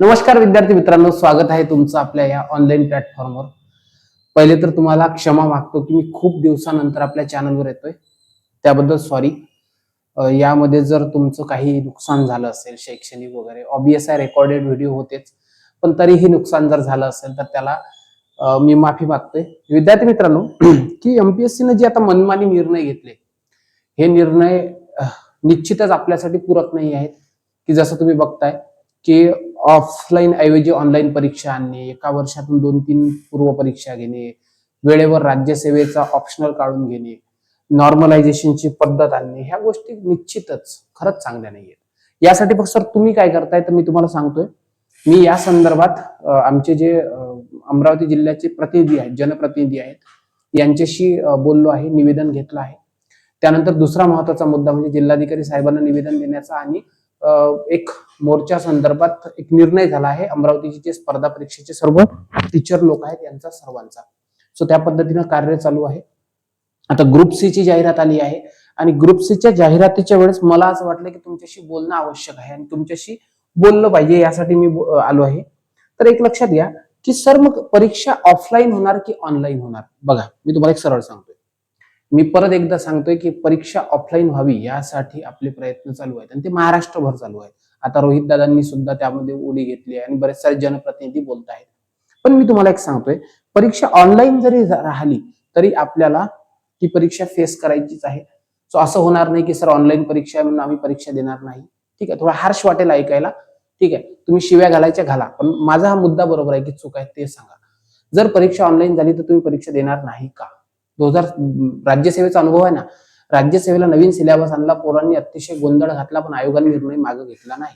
नमस्कार विद्यार्थी मित्रांनो, स्वागत आहे तुमचं आपल्या या ऑनलाईन प्लॅटफॉर्मवर. पहिले तर तुम्हाला क्षमा मागतो की मी खूप दिवसानंतर आपल्या चॅनलवर येतोय, त्याबद्दल सॉरी. यामध्ये जर तुमचं काही नुकसान झालं असेल शैक्षणिक वगैरे, ऑब्वियस आहे रेकॉर्डेड व्हिडिओ होतेच, पण तरीही नुकसान जर झालं असेल तर त्याला मी माफी मागतोय. विद्यार्थी मित्रांनो, की एमपीएससीने जे आता मनमानी निर्णय घेतले, हे निर्णय निश्चितच आपल्यासाठी पूरक नाही आहेत. की जसं तुम्ही बघताय की ऑफलाईन ऐवजी ऑनलाईन परीक्षा आणणे, एका वर्षातून 2-3 पूर्व परीक्षा घेणे, वेळेवर राज्यसेवेचा ऑप्शनल काढून घेणे, नॉर्मलायझेशनची पद्धत आणणे, ह्या गोष्टी निश्चितच खरंच चांगल्या नाहीयेत. यासाठी फक्त सर तुम्ही काय करताय तर मी तुम्हाला सांगतोय. मी या संदर्भात आमचे जे अमरावती जिल्ह्याचे प्रतिनिधी आहेत, जनप्रतिनिधी आहेत, यांच्याशी बोललो आहे, निवेदन घेतलं आहे. त्यानंतर दुसरा महत्वाचा मुद्दा म्हणजे जिल्हाधिकारी साहेबांना निवेदन देण्याचा आणि एक मोर्चा संदर्भात एक निर्णय झाला आहे. अमरावतीचे जे स्पर्धा परीक्षेचे सर्व टीचर लोक आहेत यांचा सर्वांचा. सो त्या पद्धतीनं कार्य चालू आहे. आता ग्रुप सी ची जाहिरात आली आहे आणि ग्रुप सी च्या जाहिरातीच्या वेळेस मला असं वाटलं की तुमच्याशी बोलणं आवश्यक आहे आणि तुमच्याशी बोललं पाहिजे, यासाठी मी आलो आहे. तर एक लक्षात घ्या की सर मग परीक्षा ऑफलाईन होणार की ऑनलाईन होणार? बघा, मी तुम्हाला एक सरळ सांगतोय. मी परत एकदा सांगतोय की परीक्षा ऑफलाईन व्हावी यासाठी आपले प्रयत्न चालू आहेत आणि ते महाराष्ट्रभर चालू आहेत. आता रोहित दादांनी सुद्धा त्यामध्ये उडी घेतली आहे आणि बरेच सारे जनप्रतिनिधी बोलत आहेत. पण मी तुम्हाला एक सांगतोय, परीक्षा ऑनलाईन जरी राहिली तरी आपल्याला ती परीक्षा फेस करायचीच आहे. सो असं होणार नाही की सर ऑनलाईन परीक्षा आहे म्हणून आम्ही परीक्षा देणार नाही. ठीक आहे, थोडा हार्श वाटेल ऐकायला. ठीक आहे, तुम्ही शिव्या घालायच्या घाला, पण माझा हा मुद्दा बरोबर आहे की चूक आहे ते सांगा. जर परीक्षा ऑनलाईन झाली तर तुम्ही परीक्षा देणार नाही का? 2000 राज्यसेवेचा अनुभव आहे ना. राज्यसेवेला नवीन सिलेबस आणला, पोरांनी अतिशय गोंधळ घातला, पण आयोगाने निर्णय मागे घेतला नाही.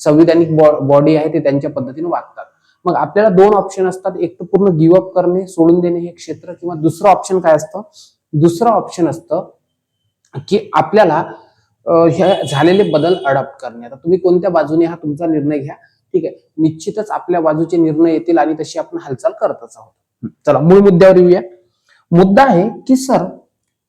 संविधानिक बॉडी आहे ते त्यांच्या पद्धतीने वागतात. मग आपल्याला दोन ऑप्शन असतात, एक तर पूर्ण गिव्ह अप करणे, सोडून देणे हे क्षेत्र, किंवा दुसरं ऑप्शन काय असतं? दुसरं ऑप्शन असतं की आपल्याला हे झालेले बदल अडॉप्ट करणे. आता तुम्ही कोणत्या बाजूने हा तुमचा निर्णय घ्या. ठीक आहे, निश्चितच आपल्या बाजूचे निर्णय येतील आणि तशी आपण हालचाल करतच आहोत. चला मूळ मुद्द्यावर येऊया. मुद्दा आहे की सर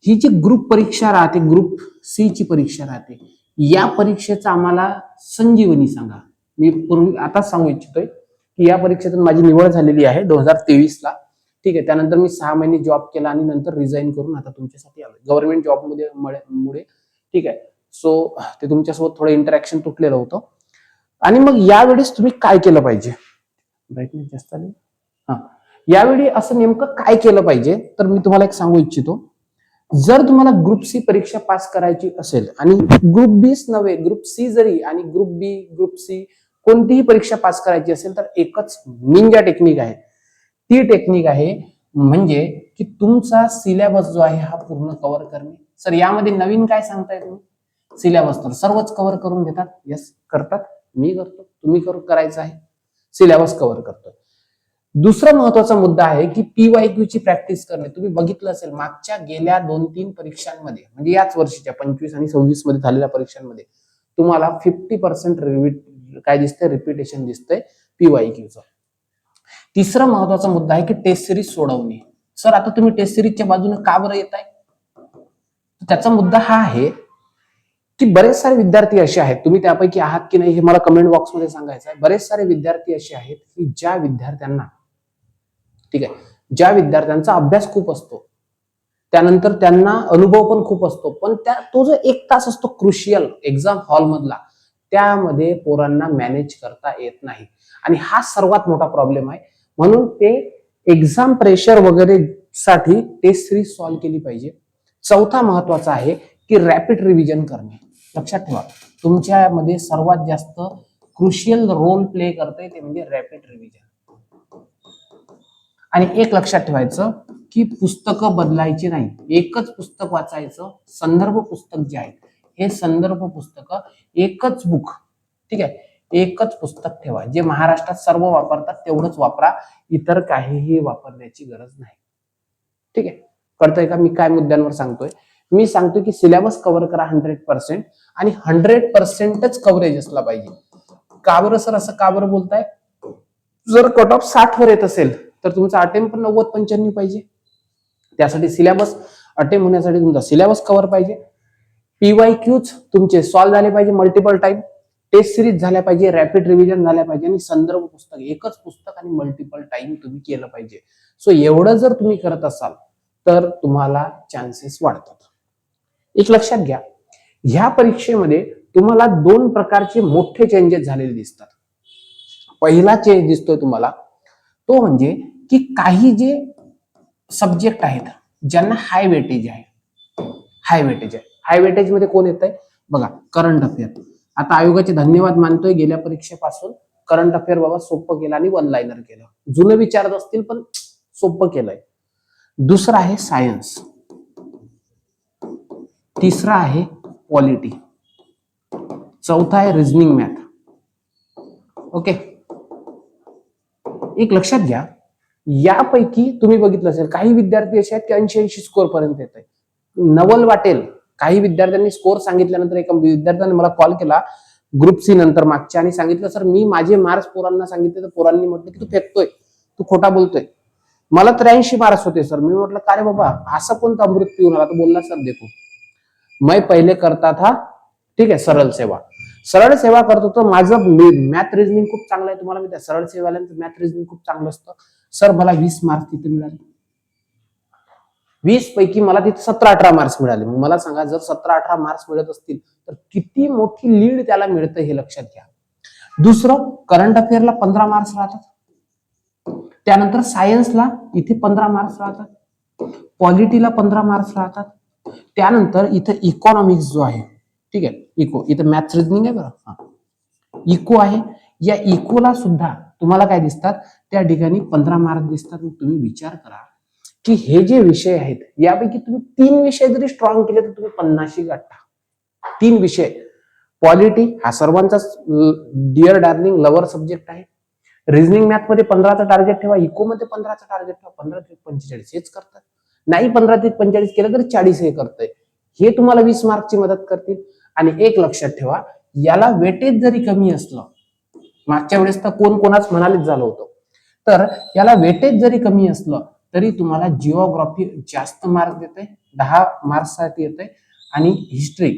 ही जी ग्रुप परीक्षा राहते, ग्रुप सी ची परीक्षा राहते, या परीक्षेचा आम्हाला संजीवनी सांगा. मी पूर्वी आता सांगू इच्छितोय की या परीक्षेतून माझी निवड झालेली आहे 2023 ला. ठीक आहे, त्यानंतर मी 6 महिने जॉब केला आणि नंतर रिझाईन करून आता तुमच्यासाठी आलोय गव्हर्नमेंट जॉब मुळे. ठीक आहे, सो ते तुमच्यासोबत थोडं इंटरॅक्शन तुटलेलं होतं. आणि मग यावेळेस तुम्ही काय केलं पाहिजे? ब्राईटनेस जास्त आली. हा, यावेळी असं नेमकं काय केलं पाहिजे तर मी तुम्हाला एक सांगू इच्छितो. जर तुम्हाला ग्रुप सी परीक्षा पास करायची असेल आणि ग्रुप बीच नव्हे, ग्रुप सी जरी आणि ग्रुप बी, ग्रुप सी कोणतीही परीक्षा पास करायची असेल तर एकच निंजा टेक्निक आहे. ती टेक्निक आहे म्हणजे की तुमचा सिलेबस जो आहे हा पूर्ण कव्हर करणे. सर यामध्ये नवीन काय सांगताय तुम्ही? सिलेबस तर सर्वच कव्हर करून घेतात. यस, करतात, मी करतो, तुम्ही करायचं आहे, सिलेबस कव्हर करतो. दुसरा महत्वाचा मुद्दा आहे की पीवायक्यू ची प्रॅक्टिस करणे. तुम्ही बघितलं असेल मागच्या गेल्या 2-3 परीक्षांमध्ये, म्हणजे याच वर्षीच्या 25 आणि 26 मध्ये झालेल्या परीक्षांमध्ये तुम्हाला 50% काय दिसतंय? रिपिटेशन दिसतंय पीवायक्यूचं. तिसरा महत्वाचा मुद्दा आहे की टेस्ट सिरीज सोडवणे. सर आता तुम्ही टेस्ट सिरीजच्या बाजूने का बरं येत आहे? त्याचा मुद्दा हा आहे की बरेच सारे विद्यार्थी असे आहेत, तुम्ही त्यापैकी आहात की नाही हे मला कमेंट बॉक्समध्ये सांगायचं आहे. बरेच सारे विद्यार्थी असे आहेत की ज्या विद्यार्थ्यांना, ठीक आहे, ज्या विद्यार्थ्यांचा अभ्यास खूप असतो, त्यानंतर त्यांना अनुभव पण खूप असतो, पण तो जो 1 तास असतो क्रुशियल एक्झाम हॉल मधला, त्यामध्ये पोरांना मॅनेज करता येत नाही. आणि हा सर्वात मोठा प्रॉब्लेम आहे. म्हणून ते एक्झाम प्रेशर वगैरे साठी टेस्ट सिरीज सॉल्व्ह केली पाहिजे. चौथा महत्वाचा आहे की रॅपिड रिव्हिजन करणे. लक्षात ठेवा, तुमच्यामध्ये सर्वात जास्त क्रुशियल रोल प्ले करते ते म्हणजे रॅपिड रिव्हिजन. आणि एक लक्षात ठेवायचं की पुस्तकं बदलायची नाही, एकच पुस्तक वाचायचं. संदर्भ पुस्तक जे आहे हे संदर्भ पुस्तक एकच बुक, ठीक आहे, एकच पुस्तक ठेवा. जे महाराष्ट्रात सर्व वापरतात तेवढंच वापरा, इतर काहीही वापरण्याची गरज नाही. ठीक आहे, कळतंय का मी काय मुद्द्यांवर सांगतोय? मी सांगतोय की सिलेबस कव्हर करा 100% आणि 100%च कव्हरेज असला पाहिजे. का बरं सर असं का बरं बोलताय? जर कट ऑफ 60 वर येत असेल तर तुमचा अटेम्प्ट पण 90-95 पाहिजे. त्यासाठी सिलेबस अटेम्प्ट होण्यासाठी तुमचा सिलेबस कव्हर पाहिजे. पीवायक्यूज तुमचे सॉल्व्ह झाले पाहिजे मल्टिपल टाइम. टेस्ट सिरीज झाल्या पाहिजे, रॅपिड रिव्हिजन झाल्या पाहिजे आणि संदर्भ पुस्तक, एकच पुस्तक आणि मल्टिपल टाइम तुम्ही केलं पाहिजे. सो एवढं जर तुम्ही करत असाल तर तुम्हाला चान्सेस वाढतात. एक लक्षात घ्या, ह्या परीक्षेमध्ये तुम्हाला दोन प्रकारचे मोठे चेंजेस झालेले दिसतात. पहिला चेंज दिसतोय तुम्हाला तो म्हणजे की काही जे सब्जेक्ट आहेत ज्यांना हाय वेटेज आहे, हाय वेटेज मध्ये कोण येत आहे बघा, करंट अफेअर. आता आयोगाचे धन्यवाद मानतोय, गेल्या परीक्षेपासून करंट अफेअर बाबा सोपं केलं आणि वन लाईनर केलं. जुनं विचारत असतील पण सोपं केलंय. दुसरं आहे सायन्स, तिसरा आहे पॉलिटी, चौथा आहे रिझनिंग मॅथ. ओके, एक लक्षात घ्या, यापैकी तुम्ही बघितलं असेल काही विद्यार्थी असे आहेत की 80-80 स्कोर पर्यंत येत आहे. नवल वाटेल, काही विद्यार्थ्यांनी स्कोर सांगितल्यानंतर एका विद्यार्थ्याने मला कॉल केला ग्रुप सी नंतर मागच्या आणि सांगितलं सर मी माझे मार्क्स पोरांना सांगितले तर पोरांनी म्हटलं की तू फेकतोय, तू खोटा बोलतोय. मला 83 मार्क्स होते सर. मी म्हटलं का रे बाबा असं कोणतं अमृत पिऊन आला? तो बोलला सर देखो मैं पहले करता था, ठीक आहे, सरळ सेवा करतो तो. माझं मॅथ रिझनिंग खूप चांगलं आहे. तुम्हाला माहिती आहे सरळ सेवाल्यांचं मॅथ रिझनिंग खूप चांगलं असतं. सर मला 20 मार्क्स तिथे मिळाले, 20 पैकी मला तिथे 17-18 मार्क्स मिळाले. मग मला सांगा, जर 17-18 मार्क्स मिळत असतील तर किती मोठी लीड त्याला मिळतं हे लक्षात घ्या. दुसरं, करंट अफेअरला 15 मार्क्स राहतात, त्यानंतर सायन्सला इथे 15 मार्क्स राहतात, पॉलिटीला 15 मार्क्स राहतात, त्यानंतर इथं इकॉनॉमिक्स जो आहे, ठीक आहे, इको, इथं मॅथ्स रिझनिंग आहे बरं, इको आहे. या इकोला सुद्धा तुम्हाला काय दिसतात, त्या ठिकाणी 15 मार्क्स दिसतात. मग तुम्ही विचार करा की हे जे विषय आहेत यापैकी तुम्ही 3 विषय जरी स्ट्रॉंग केले तर तुम्ही 50 गाठता. 3 विषय, पॉलिटी हा सर्वांचा डिअर डार्लिंग लवर सब्जेक्ट आहे. रिझनिंग मॅथ मध्ये 15चं टार्गेट ठेवा, इको मध्ये 15चं टार्गेट ठेवा. 15 ते 45 हेच करतात. नाही 15 ते 45 केलं तर 40 हे करतंय. हे तुम्हाला 20 मार्कची मदत करतील. आणि एक लक्षात ठेवा, याला वेटेज जरी कमी असलं, मागच्या वेळेस तर कोण कोणाच म्हणालेच झालं होतं, तर याला वेटेज जरी कमी असलं तरी तुम्हाला जिओग्राफी जास्त मार्क देते, 10 मार्क्स साठी येते, आणि हिस्ट्री,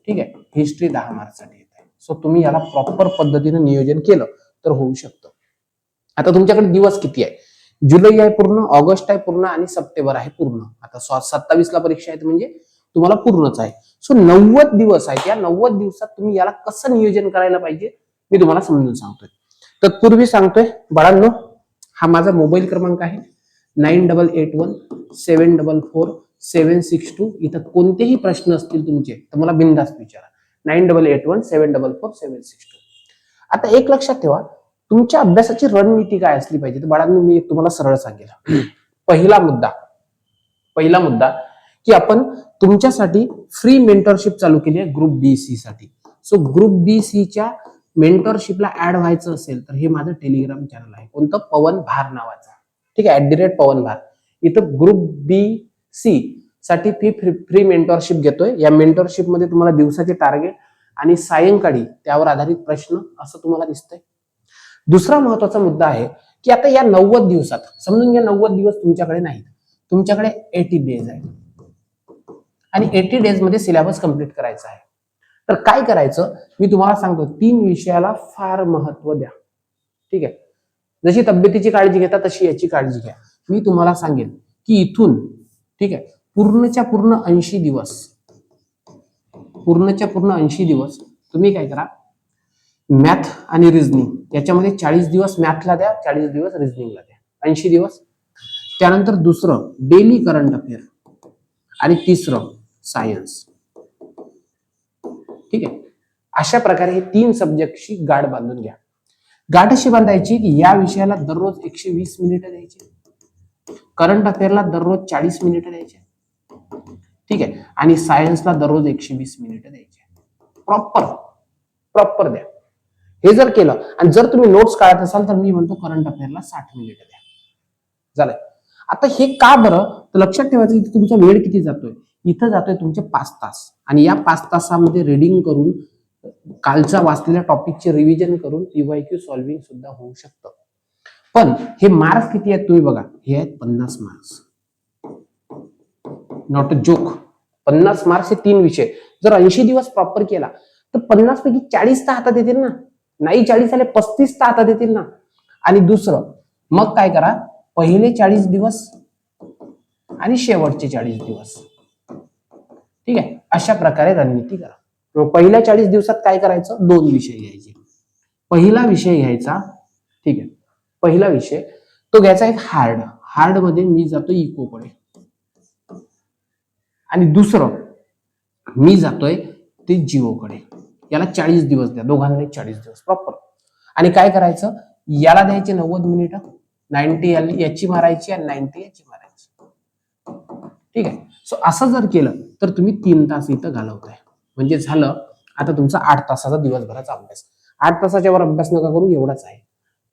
ठीक आहे, हिस्ट्री 10 मार्क्स साठी येते. सो तुम्ही याला प्रॉपर पद्धतीने नियोजन केलं तर होऊ शकतं. आता तुमच्याकडे दिवस किती आहे? जुलै आहे पूर्ण, ऑगस्ट आहे पूर्ण आणि सप्टेंबर आहे पूर्ण. आता 27 ला परीक्षा आहे म्हणजे तुम्हाला पूर्णच आहे. सो 90 दिवस आहेत. या 90 दिवसात तुम्ही याला कसं नियोजन करायला पाहिजे मी तुम्हाला समजून सांगतोय. तत्पूर्वी सांगतोय बाळांनो, हा माझा मोबाईल क्रमांक आहे 9881744762. इथं कोणतेही प्रश्न असतील तुमचे तर मला बिनधास्त विचारा. 9881744762. आता एक लक्षात ठेवा, तुमच्या अभ्यासाची रणनीती काय असली पाहिजे तर बाळांनो मी तुम्हाला सरळ सांगेल. पहिला मुद्दा की आपण तुमच्यासाठी फ्री मेंटरशिप चालू केली आहे ग्रुप बी सी साठी. सो ग्रुप बी सी च्या मेंटरशिपला ऍड व्हायचं असेल तर हे माझं टेलिग्राम चॅनल आहे, कोणतं, पवन भार नावाचं, ठीक आहे, @पवन भार. इथं ग्रुप बी सी साठी फ्री मेंटरशिप घेतोय. या मेंटरशिप मध्ये तुम्हाला दिवसाचे टार्गेट आणि सायंकाळी त्यावर आधारित प्रश्न असं तुम्हाला दिसतंय. दुसरा महत्वाचा मुद्दा आहे की आता या 90 दिवसात समजून घ्या, 90 दिवस तुमच्याकडे नाहीत, तुमच्याकडे 80 डेज आहे आणि 80 डेज मध्ये सिलेबस कंप्लीट करायचा आहे. तर काय करायचं मी तुम्हाला सांगतो, 3 विषयाला फार महत्व द्या, ठीक आहे. जशी तब्येतीची काळजी घेता तशी याची काळजी घ्या. मी तुम्हाला सांगेन की इथून, ठीक आहे, पूर्णच्या पूर्ण 80 दिवस तुम्ही काय करा, मॅथ आणि रिझनिंग याच्यामध्ये 40 दिवस मॅथला द्या, 40 दिवस रिझनिंगला द्या, 80 दिवस. त्यानंतर दुसरं डेली करंट अफेअर आणि तिसरं सायन्स, ठीक आहे. अशा प्रकारे हे 3 सब्जेक्टची गाठ बांधून घ्या. गाठ अशी बांधायची की या विषयाला दररोज 120 मिनिटं द्यायची, करंट अफेअरला दररोज 40 मिनिटं द्यायचे, ठीक आहे, आणि सायन्सला दररोज 120 मिनिटं द्यायचे. प्रॉपर द्या. हे जर केलं आणि जर तुम्ही नोट्स काढत असाल तर मी म्हणतो करंट अफेअरला 60 मिनिटं द्या. झालंय. आता हे का बरं तर लक्षात ठेवायचं, इथे तुमचा वेळ किती जातोय, इथं जातोय तुमचे 5 तास, आणि या 5 तासामध्ये रीडिंग करून कालच्या वाचलेल्या टॉपिकचे रिव्हिजन करून पीवायक्यू सॉल्व्हिंग सुद्धा होऊ शकतं. पण हे मार्क्स किती आहेत तुम्ही बघा, हे आहेत 50 marks, not a joke. 50 marks हे 3 विषय. जर 80 दिवस प्रॉपर केला तर 50 पैकी 40 तर हातात येतील ना, नाही 40 आले 35 तर हातात येतील ना. आणि दुसरं मग काय करा, पहिले 40 दिवस आणि शेवटचे 40 दिवस, ठीक आहे, अशा प्रकारे रणनीती करा. मग पहिल्या 40 दिवसात काय करायचं, 2 विषय घ्यायचे. पहिला विषय घ्यायचा, ठीक आहे, पहिला विषय तो घ्यायचा एक हार्ड मध्ये मी जातो इकोकडे, आणि दुसरं मी जातोय ते जिओकडे. याला 40 दिवस द्या, दोघांना 40 दिवस प्रॉपर. आणि काय करायचं, याला द्यायचे 90 मिनिटं, 90 याची मारायची आणि 90 याची मारायची, ठीक आहे. सो असं जर केलं तर तुम्ही 3 तास इथं घालवताय, म्हणजे झालं आता तुमचा 8 तासाचा दिवसभराचा अभ्यास. 8 तासाच्या वर अभ्यास नका करू, एवढाच आहे.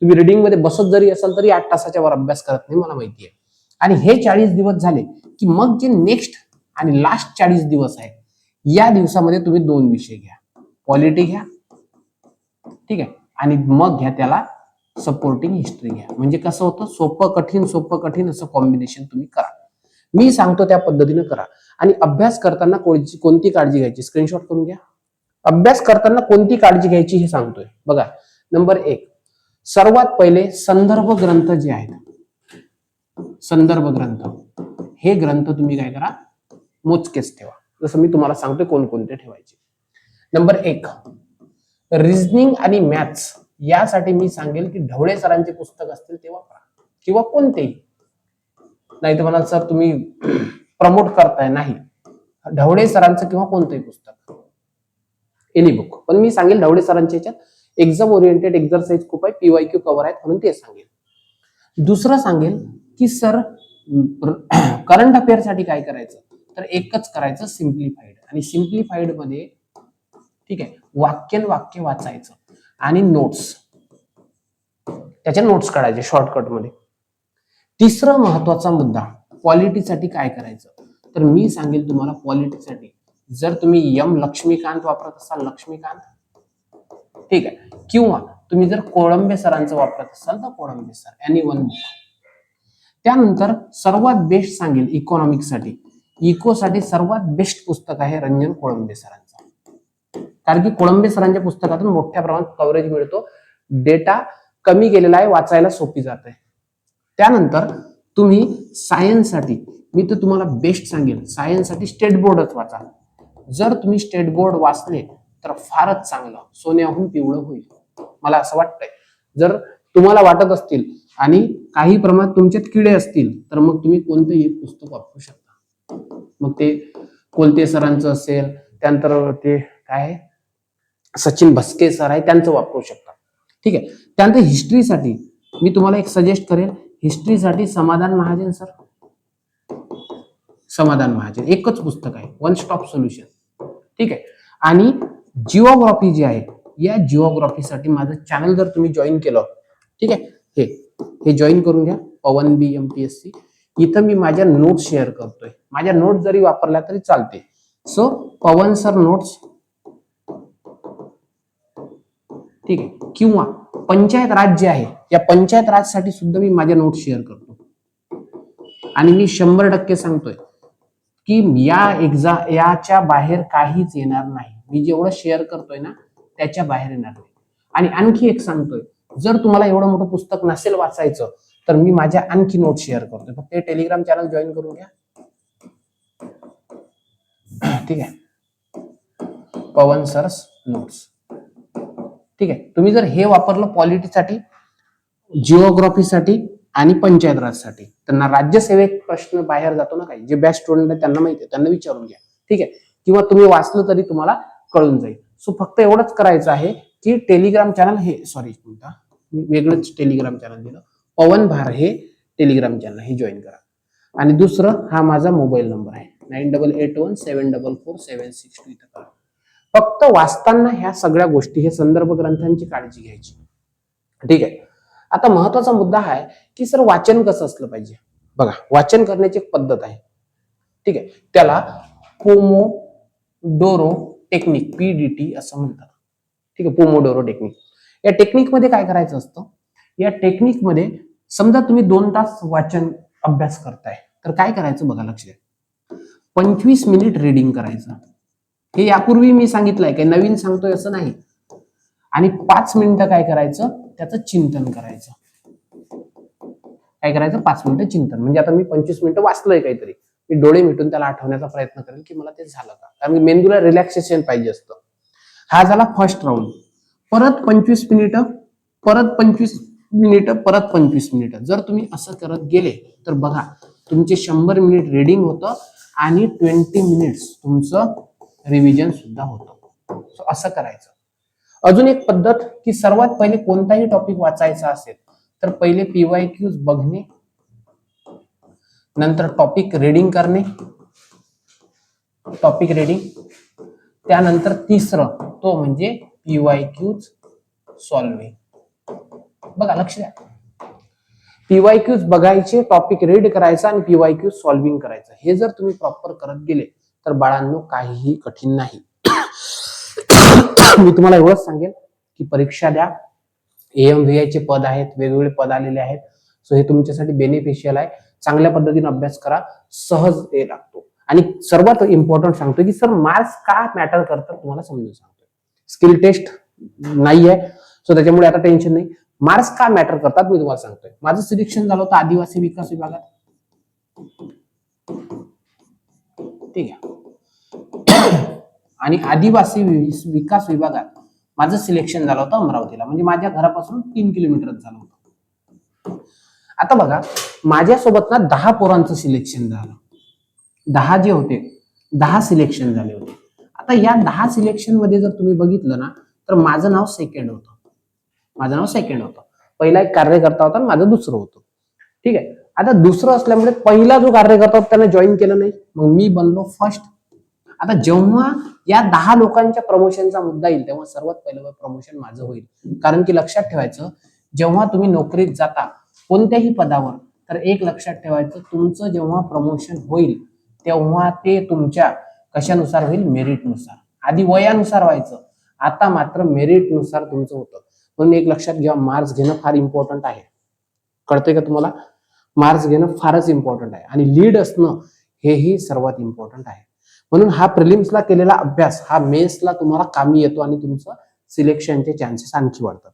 तुम्ही रिडिंग मध्ये बसत जरी असाल तरी 8 तासाच्या वर अभ्यास करत नाही, मला माहिती आहे. आणि हे 40 दिवस झाले की मग जे नेक्स्ट आणि लास्ट 40 दिवस आहे, या दिवसामध्ये तुम्ही 2 विषय घ्या, पॉलिटी घ्या, ठीक आहे, आणि मग घ्या त्याला सपोर्टिंग हिस्ट्री घ्या. म्हणजे कसं होतं, सोपं कठीण असं कॉम्बिनेशन तुम्ही करा. मी सांगतो त्या पद्धतीने करा. आणि अभ्यास करताना कोणती काळजी घ्यायची, स्क्रीनशॉट करून घ्या. अभ्यास करताना कोणती काळजी घ्यायची हे सांगतोय बघा. नंबर 1, सर्वात पहिले संदर्भ ग्रंथ जे आहेत, संदर्भ ग्रंथ, हे ग्रंथ तुम्ही काय करा, मोजकेच ठेवा. जसं मी तुम्हाला सांगतोय कोणकोणते ठेवायचे. नंबर 1, रिझनिंग आणि मॅथ्स यासाठी मी सांगेल की ढवळे सरांचे पुस्तक असतील ते वापरा, किंवा कोणतेही. नाही तर म्हणाल सर तुम्ही प्रमोट करताय, नाही, ढवळे सरांचं किंवा कोणतंही पुस्तक, एनी बुक. पण मी सांगेल ढवळे सरांच्या याच्यात एक्झाम ओरिएंटेड एक्झरसाइज खूप आहे, पीवायक्यू कव्हर आहेत, म्हणून ते सांगेल. दुसरं सांगेल की सर करंट अफेअर साठी काय करायचं, तर एकच करायचं, सिम्प्लिफाईड. आणि सिम्प्लिफाईड मध्ये, ठीक आहे, वाक्य वाचायचं आणि नोट्स, त्याच्या नोट्स काढायचे शॉर्टकट मध्ये. तिसरा महत्वाचा मुद्दा, पॉलिटीसाठी काय करायचं, तर मी सांगेल तुम्हाला पॉलिटीसाठी जर तुम्ही एम लक्ष्मीकांत वापरत असाल, लक्ष्मीकांत, ठीक आहे, किंवा तुम्ही जर कोळंबे सरांचं वापरत असाल तर Kolambe sir, any one book. त्यानंतर सर्वात बेस्ट सांगेल इकॉनॉमिक्ससाठी, इकोसाठी सर्वात बेस्ट पुस्तक आहे रंजन कोळंबे सरांचं. कारण की कोळंबे सरांच्या पुस्तकातून मोठ्या प्रमाणात कव्हरेज मिळतो, डेटा कमी केलेला आहे, वाचायला सोपी जाते. त्यानंतर तुम्ही सायन्ससाठी मी तर तुम्हाला बेस्ट सांगेल, सायन्ससाठी स्टेट बोर्डच वाचा. जर तुम्ही स्टेट बोर्ड वाचले तर फारच चांगलं, सोन्याहून पिवळं होईल, मला असं वाटतंय. जर तुम्हाला वाटत असतील आणि काही प्रमाणात तुमच्यात किडे असतील तर मग तुम्ही कोणतंही पुस्तक वापरू शकता. मग ते कोलते सरांचं असेल, त्यानंतर ते काय सचिन भस्के सर आहे त्यांचं वापरू शकता, ठीक आहे. त्यानंतर हिस्ट्रीसाठी मी तुम्हाला एक सजेस्ट करेल, हिस्ट्रीसाठी समाधान महाजन सर, समाधान महाजन एकच पुस्तक आहे, वन स्टॉप सोल्युशन, ठीक आहे. आणि जिओग्राफी जी आहे, या जिओग्राफीसाठी माझं चॅनल जर तुम्ही जॉईन केलं, ठीक आहे, हे जॉईन करून घ्या, पवन बी MPSC. इथं मी माझ्या नोट्स शेअर करतोय, माझ्या नोट्स जरी वापरल्या तरी चालते. सो पवन सर नोट्स, ठीक आहे, किंवा पंचायत राज जे आहे, या पंचायत राज साठी सुद्धा मी माझ्या नोट्स शेअर करतो. आणि मी 100% सांगतोय की याच्या बाहेर काहीच येणार नाही, मी जेवढं शेअर करतोय ना त्याच्या बाहेर येणार नाही. आणि आणखी एक सांगतोय, जर तुम्हाला एवढं मोठं पुस्तक नसेल वाचायचं तर मी माझ्या आणखी नोट शेअर करतोय, फक्त टेलिग्राम चॅनल जॉईन करून घ्या, ठीक आहे, पवन सरस नोट्स, ठीक आहे. तुम्ही जर हे वापरलं पॉलिटीसाठी, जिओग्राफीसाठी आणि पंचायत राजसाठी, त्यांना राज्यसेवेत प्रश्न बाहेर जातो ना काही, जे बेस्ट स्टुडंट आहेत त्यांना माहिती आहे, त्यांना विचारून घ्या, ठीक आहे, किंवा तुम्ही वाचलं तरी तुम्हाला कळून जाईल. सो फक्त एवढंच करायचं आहे की टेलिग्राम चॅनल हे, सॉरी वेगळंच टेलिग्राम चॅनल दिलं, पवन भार हे टेलिग्राम चॅनल हे जॉईन करा. आणि दुसरं, हा माझा मोबाईल नंबर आहे 9881744762, इथं करा. फक्त वाचताना ह्या सगळ्या गोष्टी, हे संदर्भ ग्रंथांची काळजी घ्यायची, ठीक आहे. आता महत्वाचा मुद्दा हा आहे की सर वाचन कसं असलं पाहिजे. बघा, वाचन करण्याची एक पद्धत आहे, ठीक आहे, त्याला पोमोडोरो टेक्निक, PDT असं म्हणतात, ठीक आहे, पोमोडोरो टेक्निक. या टेक्निक मध्ये काय करायचं असतं, या टेक्निक मध्ये समजा तुम्ही 2 तास वाचन अभ्यास करताय तर काय करायचं बघा, लक्ष द्या, 25 मिनिट रीडिंग करायचं, हे यापूर्वी मी सांगितलंय, काही नवीन सांगतोय असं नाही. आणि 5 मिनिटं काय करायचं, त्याचं चिंतन करायचं. काय करायचं, 5 मिनिटं चिंतन. म्हणजे आता मी 25 मिनिटं वाचलोय काहीतरी, मी डोळे मिटून त्याला आठवण्याचा प्रयत्न करेल की मला ते झालं का, कारण मेंदूला रिलॅक्सेशन पाहिजे असतं. हा झाला फर्स्ट राऊंड. परत 25 मिनिटं, परत 25 मिनिटं, परत 25 मिनिटं. जर तुम्ही असं करत गेले तर बघा तुमचे 100 मिनिट रीडिंग होतं आणि 20 मिनिट्स तुमचं रिव्हिजन सुद्धा होतं. असं करायचं. अजून एक पद्धत की सर्वात पहिले कोणताही टॉपिक वाचायचा असेल तर पहिले PYQs बघणे, नंतर टॉपिक रीडिंग करणे, टॉपिक रीडिंग, त्यानंतर तिसरं तो म्हणजे PYQs सॉल्विंग. बघा लक्ष द्या, PYQs बघायचे, टॉपिक रीड करायचा आणि PYQs सॉल्विंग करायचं. हे जर तुम्ही प्रॉपर करत गेले तर बाळांनो काहीही कठीण नाही. मी तुम्हाला एवढंच सांगेन की परीक्षा द्या. AMVI चे पद आहेत, वेगवेगळे पद आलेले आहेत. सो हे तुमच्यासाठी बेनिफिशियल आहे. चांगल्या पद्धतीने अभ्यास करा, सहज ते लागतो. आणि सर्वात इम्पॉर्टंट सांगतो की सर मार्क्स का मॅटर करतात तुम्हाला समजून सांगतो. स्किल टेस्ट नाही आहे, सो त्याच्यामुळे आता टेन्शन नाही. मार्क्स का मॅटर करतात मी तुम्हाला सांगतोय. माझं सिलेक्शन झालं होतं आदिवासी विकास विभागात, ठीक आहे, आणि आदिवासी विकास विभागात माझं सिलेक्शन झालं होतं अमरावतीला, म्हणजे माझ्या घरापासून 3 किलोमीटर झालं होतं. आता बघा माझ्यासोबत ना 10 पोरांचं सिलेक्शन झालं. 10 जे होते 10 सिलेक्शन झाले होते. आता या 10 सिलेक्शन मध्ये जर तुम्ही बघितलं ना तर माझं नाव सेकंड होतं. माझं नाव सेकंड होतं. पहिला एक कार्यकर्ता होता आणि माझं दुसरं होतं. ठीक आहे. आता दुसरं असल्यामुळे पहिला जो कार्यकर्ता होता त्याने जॉईन केलं नाही, मग मी बनलो फर्स्ट. आता जेव्हा या 10 लोकांच्या प्रमोशनचा मुद्दा येईल तेव्हा सर्वात पहिलं प्रमोशन माझं होईल. कारण की लक्षात ठेवायचं, जेव्हा तुम्ही नोकरीत जाता कोणत्याही पदावर, तर एक लक्षात ठेवायचं, तुमचं जेव्हा प्रमोशन होईल तेव्हा ते तुमच्या कशानुसार होईल, मेरिटनुसार. आधी वयानुसार व्हायचं, आता मात्र मेरिटनुसार तुमचं होतं. म्हणून एक लक्षात घ्या, मार्क्स घेणं फार इम्पॉर्टंट आहे. कळतंय का तुम्हाला? मार्क्स घेणं फारच इम्पॉर्टंट आहे आणि लीड असणं हेही सर्वात इम्पॉर्टंट आहे. म्हणून हा प्रिलिम्सला केलेला अभ्यास हा मेन्सला तुम्हाला कामी येतो आणि तुमचं सिलेक्शनचे चान्सेस आणखी वाढतात.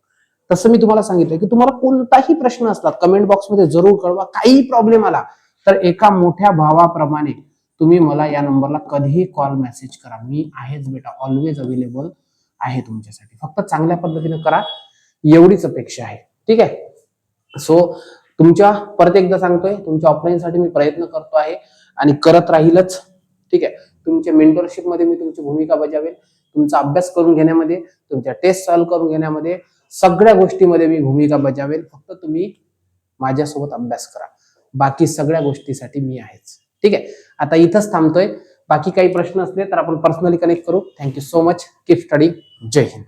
तसं मी तुम्हाला सांगितलं की तुम्हाला कोणताही प्रश्न असला कमेंट बॉक्समध्ये जरूर कळवा. काही प्रॉब्लेम आला तर एका मोठ्या भावाप्रमाणे तुम्ही मला या नंबरला कधीही कॉल मेसेज करा. मी आहेच बेटा, ऑलवेज अवेलेबल आहे तुमच्यासाठी. फक्त चांगल्या पद्धतीने करा, एवढीच अपेक्षा आहे. ठीक आहे. सो तुमच्या परत एकदा सांगतोय, तुमच्या ऑफलाईनसाठी मी प्रयत्न करतो आहे आणि करत राहीलच. ठीक आहे. तुमच्या मेंटरशिप मध्ये मी तुमची भूमिका बजावेल. तुमचा अभ्यास करून घेण्यामध्ये, तुमच्या टेस्ट सॉल्व्ह करून घेण्यामध्ये, सगळ्या गोष्टीमध्ये मी भूमिका बजावेल. फक्त तुम्ही माझ्यासोबत अभ्यास करा. बाकी सगळ्या गोष्टीसाठी मी आहेच. ठीक आहे. आता इथंच थांबतोय. बाकी काही प्रश्न असले तर आपण पर्सनली कनेक्ट करू. Thank you so much. Keep study. जय हिंद.